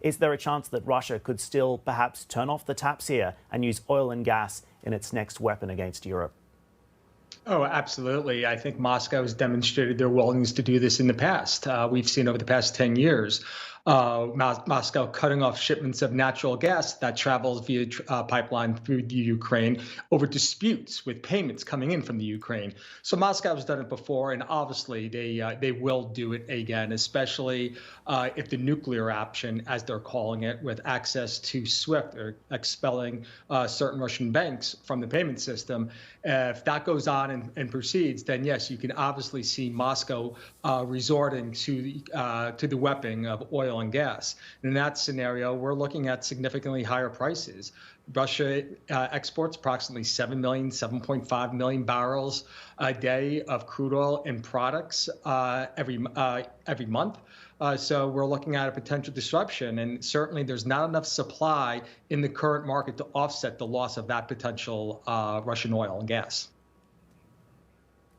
Is there a chance that Russia could still perhaps turn off the taps here and use oil and gas in its next weapon against Europe? Oh, absolutely. I think Moscow has demonstrated their willingness to do this in the past. We've seen over the past 10 years, Moscow cutting off shipments of natural gas that travels via pipeline through the Ukraine over disputes with payments coming in from the Ukraine. So Moscow has done it before, and obviously they will do it again, especially if the nuclear option, as they're calling it, with access to SWIFT or expelling certain Russian banks from the payment system, if that goes on and proceeds, then yes, you can obviously see Moscow resorting to the weapon of oil and gas. And in that scenario, we're looking at significantly higher prices. Russia exports approximately 7.5 million barrels a day of crude oil and products every month. So we're looking at a potential disruption, and certainly there's not enough supply in the current market to offset the loss of that potential Russian oil and gas.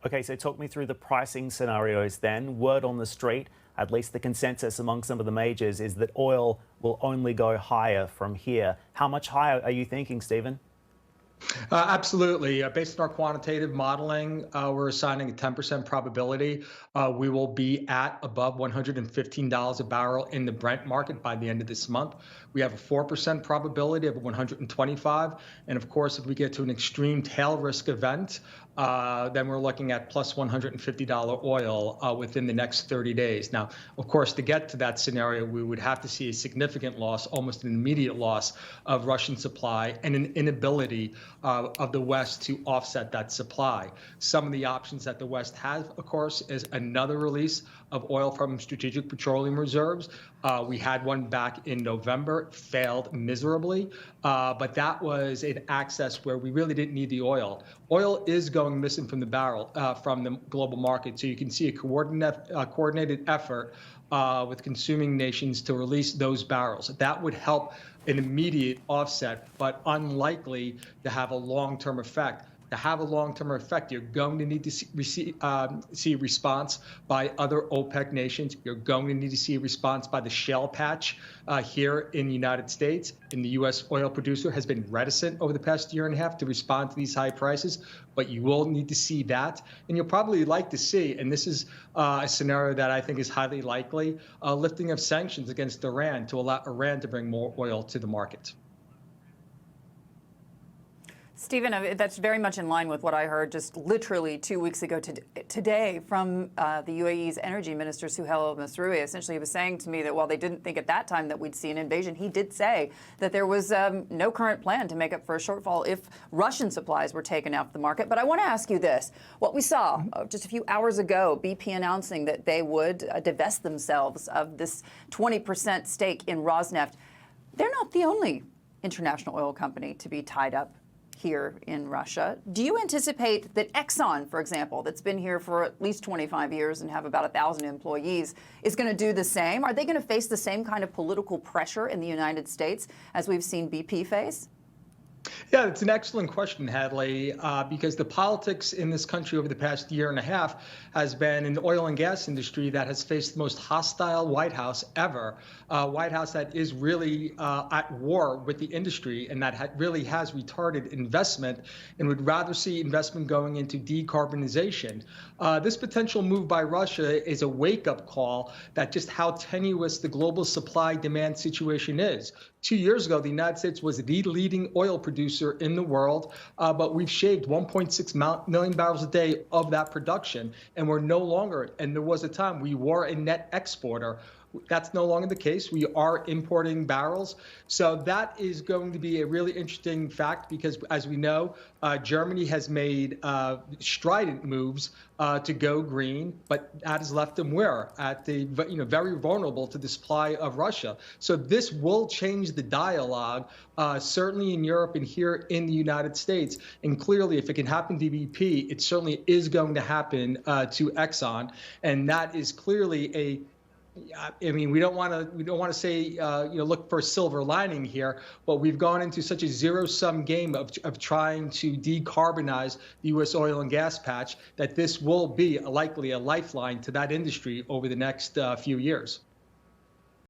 Okay, so talk me through the pricing scenarios then. Word on the street, at least the consensus among some of the majors, is that oil will only go higher from here. How much higher are you thinking, Stephen? Absolutely. Based on our quantitative modeling, we're assigning a 10% probability. We will be at above $115 a barrel in the Brent market by the end of this month. We have a 4% probability of 125. And of course, if we get to an extreme tail risk event, then we're looking at plus $150 oil within the next 30 days. Now, of course, to get to that scenario, we would have to see a significant loss, almost an immediate loss of Russian supply and an inability of the West to offset that supply. Some of the options that the West has, of course, is another release of oil from strategic petroleum reserves. We had one back in November, failed miserably, but that was an access where we really didn't need the oil. Oil is going missing from the barrel, from the global market, so you can see a coordinated effort with consuming nations to release those barrels. That would help an immediate offset, but unlikely to have a long-term effect. To have a long-term effect, you're going to need to see a response by other OPEC nations. You're going to need to see a response by the shale patch here in the United States. And the U.S. oil producer has been reticent over the past year and a half to respond to these high prices, but you will need to see that. And you'll probably like to see, and this is a scenario that I think is highly likely, lifting of sanctions against Iran to allow Iran to bring more oil to the market. Stephen, that's very much in line with what I heard just literally 2 weeks ago today from the UAE's energy minister, Suhail Masroui. Essentially, he was saying to me that while they didn't think at that time that we'd see an invasion, he did say that there was no current plan to make up for a shortfall if Russian supplies were taken off the market. But I want to ask you this. What we saw just a few hours ago, BP announcing that they would divest themselves of this 20% stake in Rosneft. They're not the only international oil company to be tied up here in Russia. Do you anticipate that Exxon, for example, that's been here for at least 25 years and have about 1,000 employees, is going to do the same? Are they going to face the same kind of political pressure in the United States as we've seen BP face? Yeah, it's an excellent question, Hadley, because the politics in this country over the past year and a half has been an oil and gas industry that has faced the most hostile White House ever. White House that is really at war with the industry and that really has retarded investment and would rather see investment going into decarbonization. This potential move by Russia is a wake-up call that just how tenuous the global supply-demand situation is. 2 years ago, the United States was the leading oil producer in the world, but we've shaved 1.6 million barrels a day of that production, and we're no longer, and there was a time we were a net exporter. That's no longer the case. We are importing barrels. So that is going to be a really interesting fact because, as we know, Germany has made strident moves to go green, but that has left them where? At the very vulnerable to the supply of Russia. So this will change the dialogue, certainly in Europe and here in the United States. And clearly, if it can happen to BP, it certainly is going to happen to Exxon, and that is clearly I mean, we don't want to say look for a silver lining here, but we've gone into such a zero-sum game of trying to decarbonize the U.S. oil and gas patch that this will be likely a lifeline to that industry over the next few years.